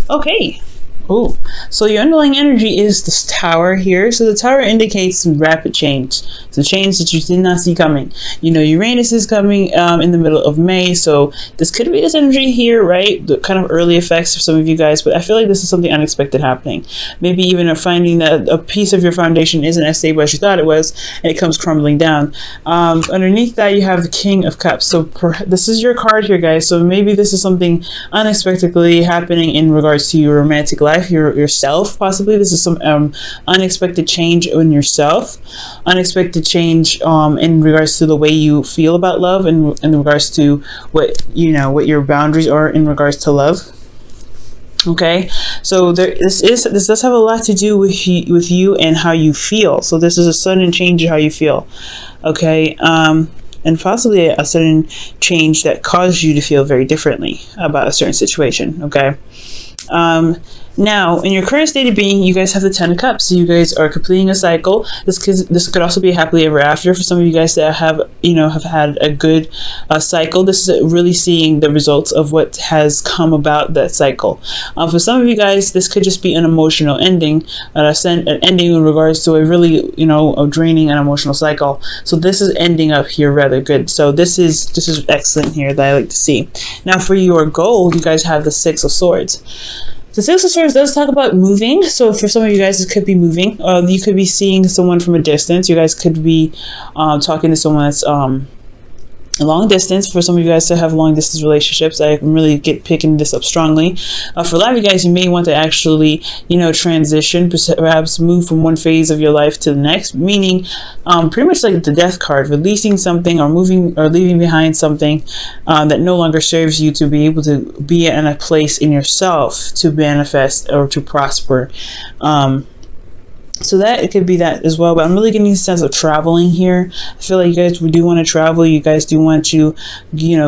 Okay. Oh, so your underlying energy is this tower here. So the tower indicates rapid change. So change that you did not see coming. You know, Uranus is coming in the middle of May. So this could be this energy here, right? The kind of early effects for some of you guys. But I feel like this is something unexpected happening. Maybe even a finding that a piece of your foundation isn't as stable as you thought it was, and it comes crumbling down. Underneath that, you have the King of Cups. So this is your card here, guys. So maybe this is something unexpectedly happening in regards to your romantic life. Yourself, possibly this is some unexpected change in yourself, unexpected change in regards to the way you feel about love, and in regards to what what your boundaries are in regards to love. Okay, so this does have a lot to do with you and how you feel. So this is a sudden change in how you feel. Okay, and possibly a sudden change that caused you to feel very differently about a certain situation. Okay. Now, in your current state of being, you guys have the Ten of Cups. So you guys are completing a cycle. This could also be a happily ever after for some of you guys that have had a good cycle. This is really seeing the results of what has come about that cycle. For some of you guys, this could just be an emotional ending, an ending in regards to a really a draining and emotional cycle. So this is ending up here rather good. So this is excellent here that I like to see. Now for your goal, you guys have the Six of Swords. The Six of Swords does talk about moving. So for some of you guys, it could be moving. You could be seeing someone from a distance. You guys could be talking to someone that's long distance. For some of you guys to have long distance relationships, I can really picking this up strongly. For a lot of you guys, you may want to actually transition, perhaps move from one phase of your life to the next, meaning pretty much like the Death card, releasing something or moving or leaving behind something that no longer serves you, to be able to be in a place in yourself to manifest or to prosper. So that it could be that as well, but I'm really getting a sense of traveling here. I feel like you guys do want to travel. You guys do want to,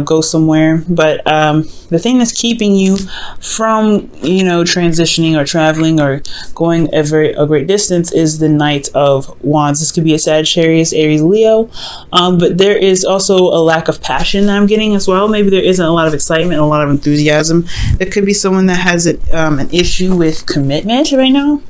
go somewhere. But the thing that's keeping you from, transitioning or traveling or going a great distance is the Knight of Wands. This could be a Sagittarius, Aries, Leo. But there is also a lack of passion that I'm getting as well. Maybe there isn't a lot of excitement, a lot of enthusiasm. There could be someone that has an issue with commitment right now.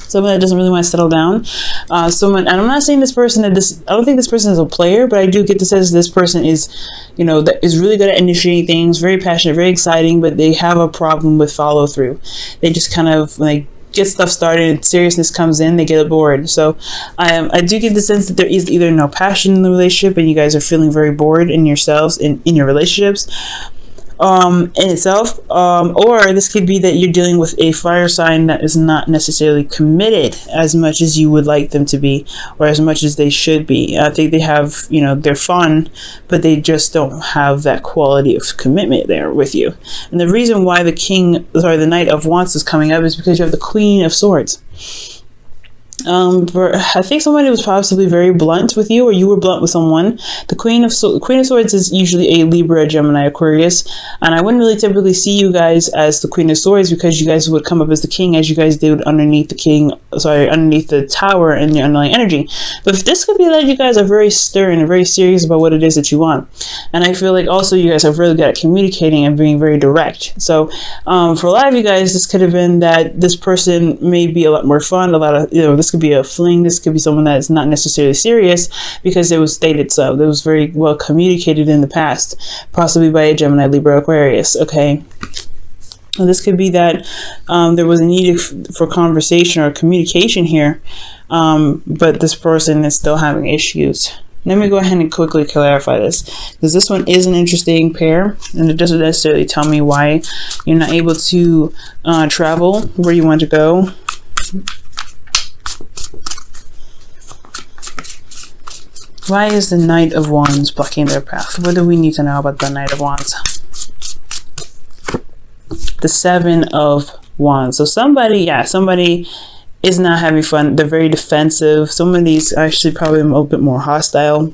Someone that doesn't really want to settle down. And I'm not saying this person I don't think this person is a player, but I do get the sense this person is, that is really good at initiating things, very passionate, very exciting, but they have a problem with follow through. They just kind of like get stuff started and seriousness comes in, they get bored. So I do get the sense that there is either no passion in the relationship and you guys are feeling very bored in yourselves, in your relationships. In itself, or this could be that you're dealing with a fire sign that is not necessarily committed as much as you would like them to be, or as much as they should be. I think they have, they're fun, but they just don't have that quality of commitment there with you. And the reason why the Knight of Wands is coming up is because you have the Queen of Swords. I think somebody was possibly very blunt with you, or you were blunt with someone. The Queen of Swords is usually a Libra, Gemini, Aquarius, and I wouldn't really typically see you guys as the Queen of Swords because you guys would come up as the King, as you guys did underneath the Tower and your underlying energy. But this could be that you guys are very stern and very serious about what it is that you want, and I feel like also you guys are really good at communicating and being very direct. So for a lot of you guys, this could have been that this person may be a lot more fun, a lot of this could be a fling, this could be someone that is not necessarily serious because it was stated so. That was very well communicated in the past, possibly by a Gemini, Libra, Aquarius. Okay, well, this could be that there was a need for conversation or communication here, but this person is still having issues. Let me go ahead and quickly clarify this, because this one is an interesting pair and it doesn't necessarily tell me why you're not able to travel where you want to go. Why is the Knight of Wands blocking their path? What do we need to know about the Knight of Wands? The Seven of Wands. So somebody is not having fun. They're very defensive. Some of these actually probably a little bit more hostile.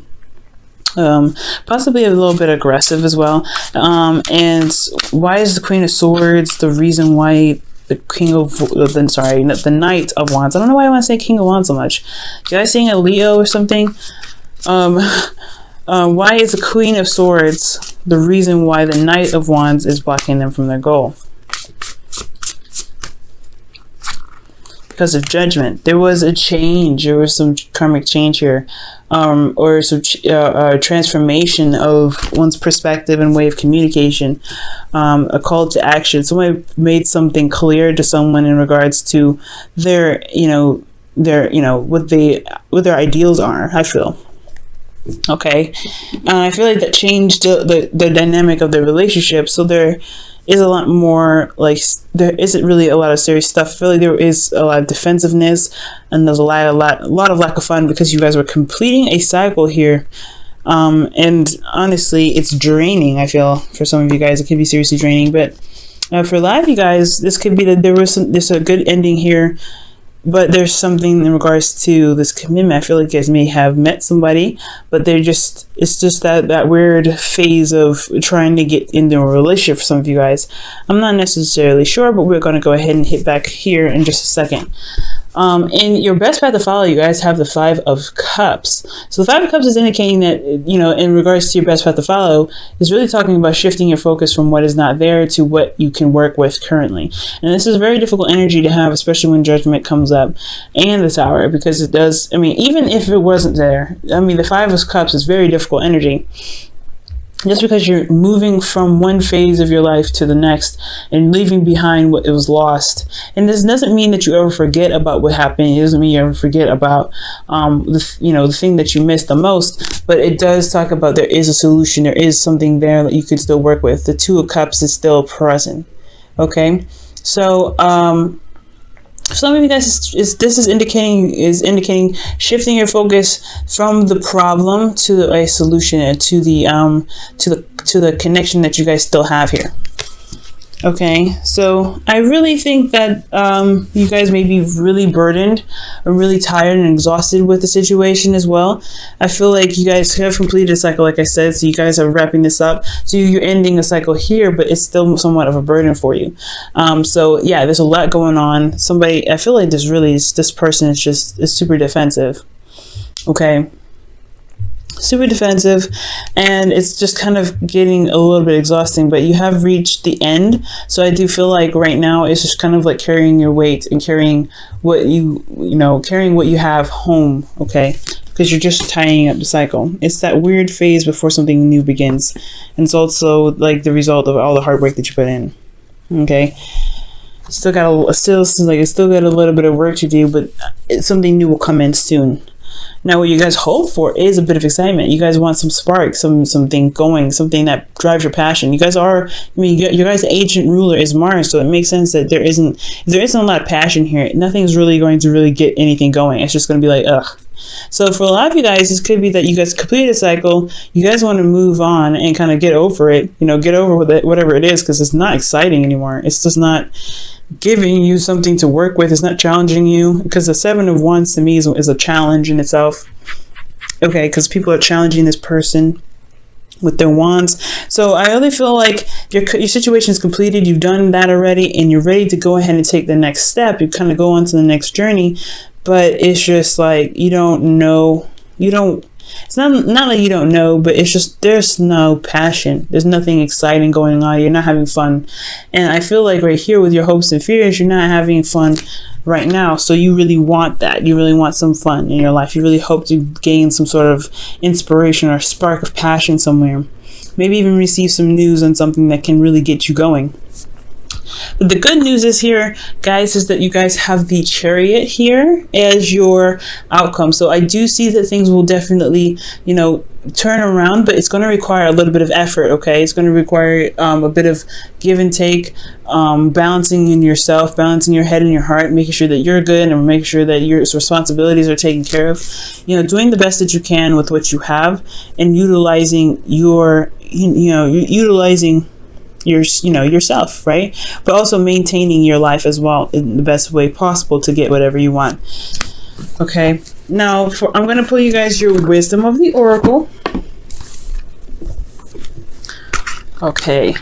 Possibly a little bit aggressive as well. And why is the Queen of Swords the reason why the Knight of Wands? I don't know why I want to say King of Wands so much. Did I sing a Leo or something? Why is the Queen of Swords the reason why the Knight of Wands is blocking them from their goal? because of judgment. There was a change. There was some karmic change here, or some transformation of one's perspective and way of communication. A call to action. Someone made something clear to someone in regards to their, what their ideals are. I feel. Okay, I feel like that changed the dynamic of the relationship. So there is a lot more, like, there isn't really a lot of serious stuff. I feel like there is a lot of defensiveness, and there's a lot of lack of fun, because you guys were completing a cycle here. And honestly, it's draining. I feel for some of you guys, it could be seriously draining. But for a lot of you guys, this could be that there's a good ending here. But there's something in regards to this commitment. I feel like you guys may have met somebody, but it's just that weird phase of trying to get into a relationship for some of you guys. I'm not necessarily sure, but we're going to go ahead and hit back here in just a second. In your best path to follow, you guys have the 5 of Cups. So the 5 of Cups is indicating that, in regards to your best path to follow, is really talking about shifting your focus from what is not there to what you can work with currently. And this is a very difficult energy to have, especially when judgment comes up and the Tower, because it does, even if it wasn't there, the 5 of Cups is very difficult energy. Just because you're moving from one phase of your life to the next and leaving behind what it was lost. And this doesn't mean that you ever forget about what happened. It doesn't mean you ever forget about the thing that you missed the most. But it does talk about there is a solution. There is something there that you could still work with. The 2 of Cups is still present. Okay, so some of you guys, this is indicating shifting your focus from the problem to a solution, and to the connection that you guys still have here. Okay, so I really think that you guys may be really burdened or really tired and exhausted with the situation as well. I feel like you guys have completed a cycle, like I said, so you guys are wrapping this up. So you're ending a cycle here, but it's still somewhat of a burden for you. So yeah, there's a lot going on. I feel like this person is super defensive. Okay. Super defensive, and it's just kind of getting a little bit exhausting, but you have reached the end. So I do feel like right now it's just kind of like carrying your weight and carrying what you have home. Okay, because you're just tying up the cycle. It's that weird phase before something new begins, and it's also like the result of all the hard work that you put in. Okay, still got a little bit of work to do, but something new will come in soon. Now, what you guys hope for is a bit of excitement. You guys want some spark, something going, something that drives your passion. You guys are, your guys' ancient ruler is Mars, so it makes sense that there isn't a lot of passion here. Nothing's really going to really get anything going. It's just going to be like, ugh. So for a lot of you guys, this could be that you guys completed a cycle. You guys want to move on and kind of get over it. Get over with it, whatever it is, because it's not exciting anymore. It's just not giving you something to work with. It's not challenging you, because the 7 of Wands to me is a challenge in itself. Okay, because people are challenging this person with their wands. So I really feel like your situation is completed. You've done that already, and you're ready to go ahead and take the next step. You kind of go on to the next journey, but it's just like you don't know. It's not that you don't know, but it's just there's no passion. There's nothing exciting going on. You're not having fun. And I feel like right here with your hopes and fears, you're not having fun right now. So you really want that. You really want some fun in your life. You really hope to gain some sort of inspiration or spark of passion somewhere. Maybe even receive some news on something that can really get you going. But the good news is here, guys, is that you guys have the Chariot here as your outcome. So I do see that things will definitely, turn around, but it's going to require a little bit of effort. Okay, it's going to require a bit of give and take, balancing in yourself, balancing your head and your heart, making sure that you're good and making sure that your responsibilities are taken care of. Doing the best that you can with what you have, and utilizing yourself, right? But also maintaining your life as well in the best way possible to get whatever you want. Okay, now I'm going to pull you guys your wisdom of the Oracle. Okay.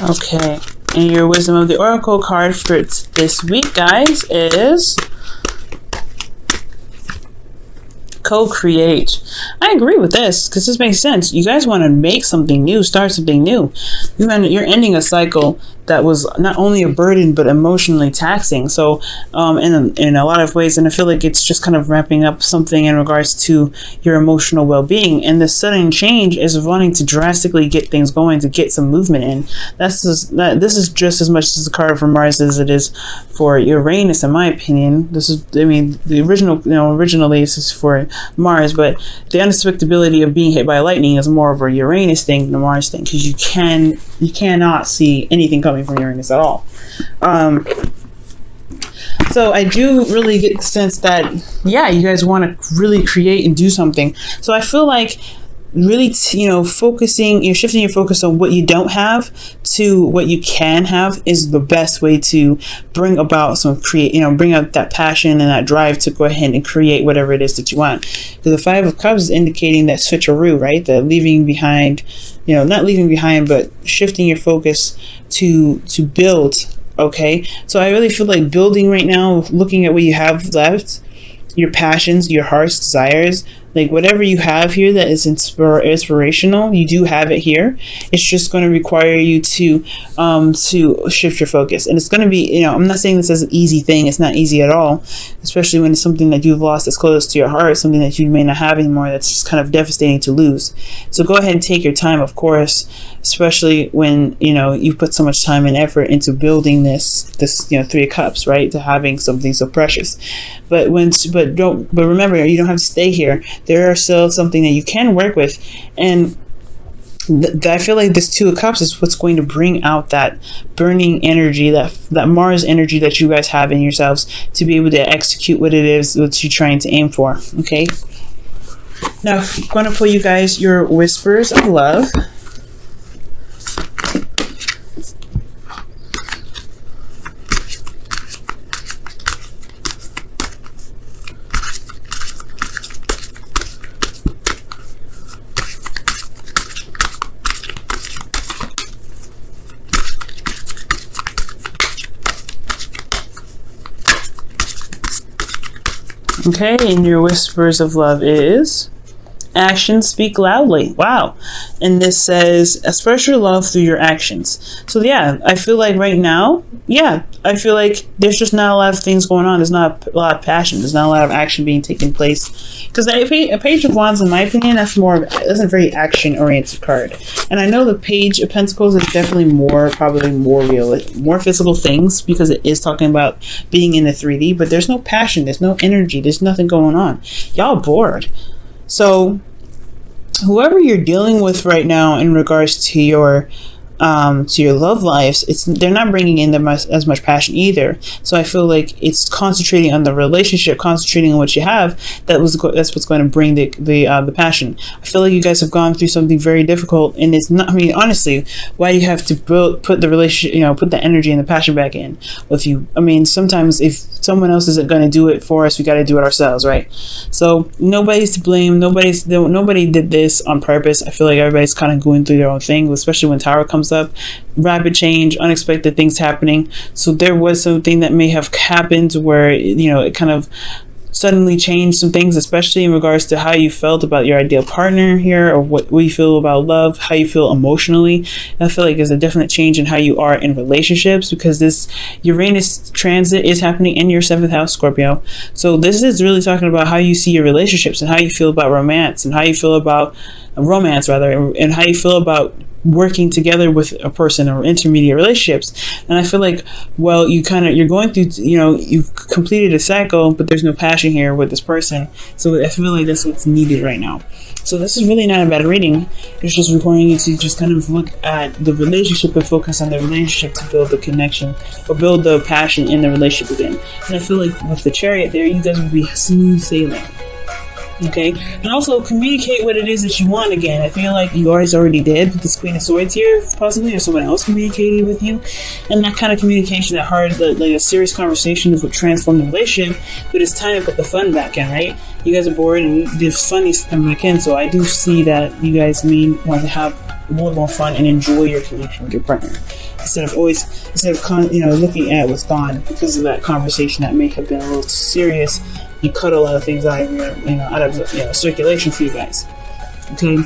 Okay, and your wisdom of the oracle card for this week, guys, is co-create. I agree with this because this makes sense. You guys want to make something new, start something new. You're ending a cycle that was not only a burden but emotionally taxing. So in a lot of ways, and I feel like it's just kind of wrapping up something in regards to your emotional well-being. And the sudden change is wanting to drastically get things going, to get some movement in. This is just as much as the card for Mars as it is for Uranus, in my opinion. This is, I mean, the originally this is for Mars, but the unexpectability of being hit by lightning is more of a Uranus thing than a Mars thing, because you cannot see anything coming from Uranus at all. So I do really get the sense that, yeah, you guys want to really create and do something. So I feel like really, shifting your focus on what you don't have to what you can have is the best way to bring about bring out that passion and that drive to go ahead and create whatever it is that you want. Because the Five of Cups is indicating that switcheroo, right? The leaving behind, not leaving behind, but shifting your focus to build. Okay, so I really feel like building right now, looking at what you have left, your passions, your heart's desires, like whatever you have here that is inspirational, you do have it here. It's just going to require you to shift your focus. And it's going to be, I'm not saying this is an easy thing. It's not easy at all, especially when it's something that you've lost that's close to your heart, something that you may not have anymore, that's just kind of devastating to lose. So go ahead and take your time, of course, especially when, you put so much time and effort into building this Three of Cups, right? To having something so precious. But remember, you don't have to stay here. There are still something that you can work with, and I feel like this Two of Cups is what's going to bring out that burning energy, that Mars energy that you guys have in yourselves to be able to execute what it is that you're trying to aim for. Okay. Now, I'm going to pull you guys your whispers of love. Okay, and your whispers of love is actions speak loudly. Wow. And this says express your love through your actions. So yeah, I feel like right now, I feel like there's just not a lot of things going on. There's not a lot of passion. There's not a lot of action being taken place. Because a Page of Wands, in my opinion, that's a very action oriented card. And I know the Page of Pentacles is definitely probably more real, more physical things, because it is talking about being in the 3D, but there's no passion, there's no energy, there's nothing going on. Y'all bored. So whoever you're dealing with right now in regards to your love lives, they're not bringing in as much passion either. So I feel like it's concentrating on the relationship, concentrating on what you have. That's what's going to bring the passion. I feel like you guys have gone through something very difficult, and it's not. I mean, honestly, why do you have to put the relationship, put the energy and the passion back in with you? I mean, sometimes if someone else isn't going to do it for us, we got to do it ourselves, right? So nobody's to blame. Nobody did this on purpose. I feel like everybody's kind of going through their own thing, especially when Tower comes up. Rapid change, unexpected things happening. So there was something that may have happened where it kind of suddenly changed some things, especially in regards to how you felt about your ideal partner here, or what you feel about love, how you feel emotionally. I feel like there's a definite change in how you are in relationships, because this Uranus transit is happening in your 7th house, Scorpio. So this is really talking about how you see your relationships and how you feel about romance, and how you feel about and how you feel about working together with a person or intermediate relationships. And I feel like, well, you're going through, you've completed a cycle, but there's no passion here with this person. So I feel like that's what's needed right now. So this is really not a bad reading. It's just requiring you to just kind of look at the relationship and focus on the relationship to build the connection or build the passion in the relationship again. And I feel like with the Chariot there, you guys will be smooth sailing. Okay, and also communicate what it is that you want again. I feel like you already did with this Queen of Swords here, possibly, or someone else communicating with you. And that kind of communication, that hard, like a serious conversation is what transformed the relationship. But it's time to put the fun back in, right? You guys are bored and the fun needs to come back in. So I do see that you guys may want to have more fun and enjoy your connection with your partner instead of looking at what's gone because of that conversation that may have been a little serious and cut a lot of things out of circulation for you guys. Okay.